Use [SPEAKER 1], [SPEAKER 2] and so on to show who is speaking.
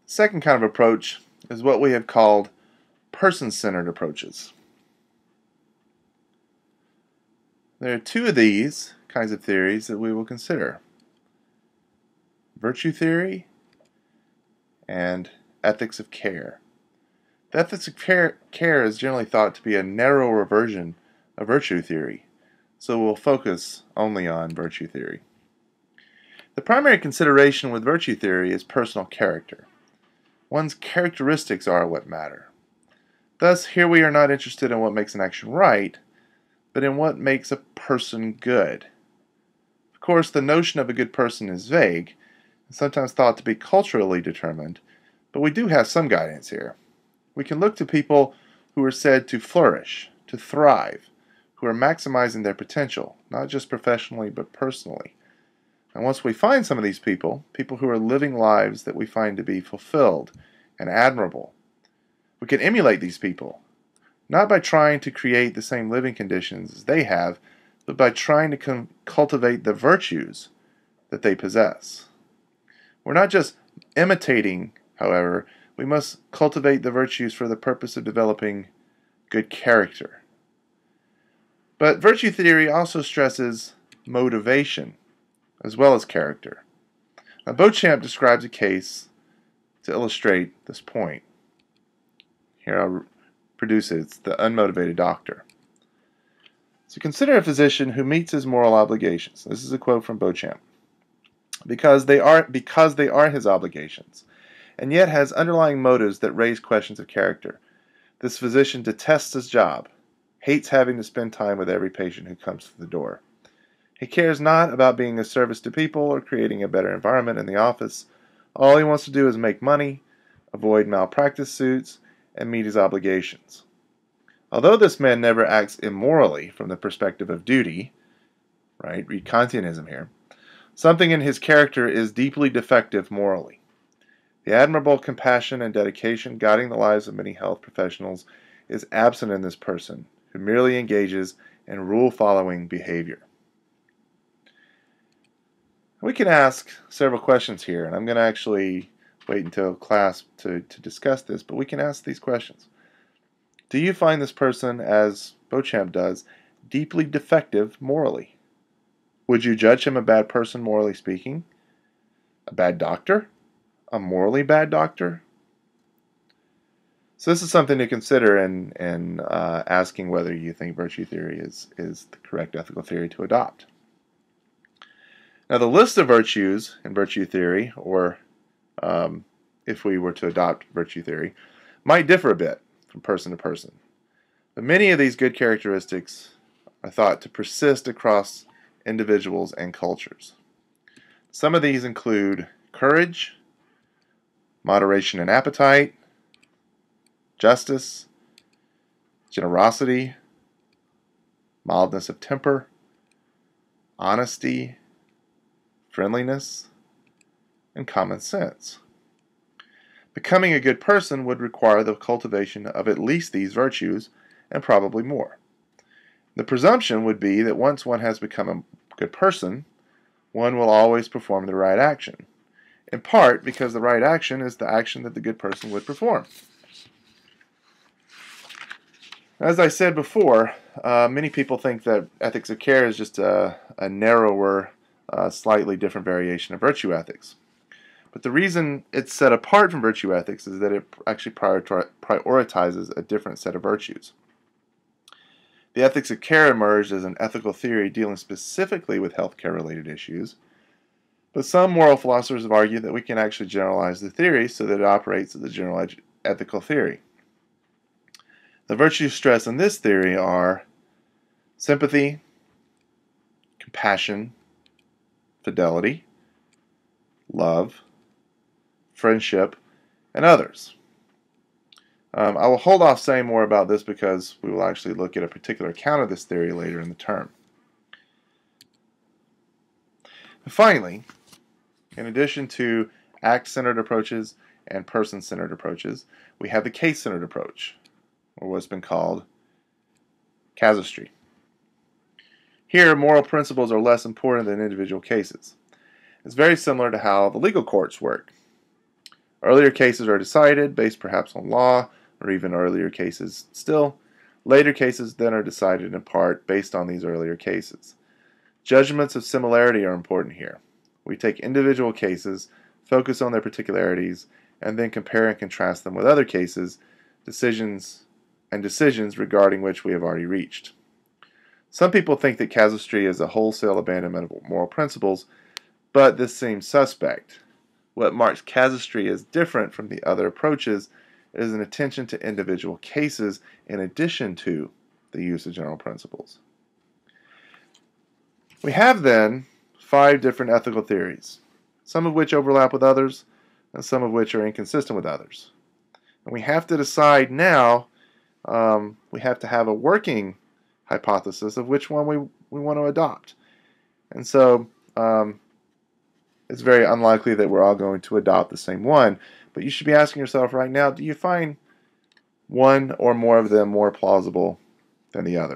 [SPEAKER 1] Second kind of approach is what we have called person-centered approaches. There are two of these kinds of theories that we will consider: virtue theory and ethics of care. The ethics of care is generally thought to be a narrower version of virtue theory, so we'll focus only on virtue theory. The primary consideration with virtue theory is personal character. One's characteristics are what matter. Thus, here we are not interested in what makes an action right, but in what makes a person good. Of course, the notion of a good person is vague and sometimes thought to be culturally determined, but we do have some guidance here. We can look to people who are said to flourish, to thrive, who are maximizing their potential, not just professionally but personally. And once we find some of these people who are living lives that we find to be fulfilled and admirable, we can emulate these people, not by trying to create the same living conditions as they have, but by trying to cultivate the virtues that they possess. We're not just imitating, however, we must cultivate the virtues for the purpose of developing good character. But virtue theory also stresses motivation as well as character. Now, Beauchamp describes a case to illustrate this point. Here I'll produce it. It's the unmotivated doctor. So consider a physician who meets his moral obligations. This is a quote from Beauchamp. Because they are his obligations, and yet has underlying motives that raise questions of character. This physician detests his job, hates having to spend time with every patient who comes through the door. He cares not about being of service to people or creating a better environment in the office. All he wants to do is make money, avoid malpractice suits, and meet his obligations. Although this man never acts immorally from the perspective of duty, right, read Kantianism here, something in his character is deeply defective morally. The admirable compassion and dedication guiding the lives of many health professionals is absent in this person, who merely engages in rule-following behavior. We can ask several questions here, and I'm going to actually wait until class to discuss this, but we can ask these questions. Do you find this person, as Beauchamp does, deeply defective morally? Would you judge him a bad person, morally speaking? A bad doctor? A morally bad doctor? So this is something to consider in asking whether you think virtue theory is the correct ethical theory to adopt. Now, the list of virtues in virtue theory, or if we were to adopt virtue theory, might differ a bit from person to person. But many of these good characteristics are thought to persist across individuals and cultures. Some of these include courage, moderation in appetite, justice, generosity, mildness of temper, honesty, friendliness, and common sense. Becoming a good person would require the cultivation of at least these virtues, and probably more. The presumption would be that once one has become a good person, one will always perform the right action, in part because the right action is the action that the good person would perform. As I said before, many people think that ethics of care is just a narrower, slightly different variation of virtue ethics. But the reason it's set apart from virtue ethics is that it actually prioritizes a different set of virtues. The ethics of care emerged as an ethical theory dealing specifically with healthcare-related issues, but some moral philosophers have argued that we can actually generalize the theory so that it operates as a general ethical theory. The virtues stressed in this theory are sympathy, compassion, fidelity, love, friendship, and others. I will hold off saying more about this because we will actually look at a particular account of this theory later in the term. And finally, in addition to act-centered approaches and person-centered approaches, we have the case-centered approach, or what's been called casuistry. Here, moral principles are less important than individual cases. It's very similar to how the legal courts work. Earlier cases are decided based perhaps on law, or even earlier cases still. Later cases then are decided in part based on these earlier cases. Judgments of similarity are important here. We take individual cases, focus on their particularities, and then compare and contrast them with other cases, decisions regarding which we have already reached. Some people think that casuistry is a wholesale abandonment of moral principles, but this seems suspect. What marks casuistry as different from the other approaches is an attention to individual cases in addition to the use of general principles. We have then 5 different ethical theories, some of which overlap with others, and some of which are inconsistent with others. And we have to decide now, we have to have a working hypothesis of which one we want to adopt. And so it's very unlikely that we're all going to adopt the same one, but you should be asking yourself right now, do you find one or more of them more plausible than the other?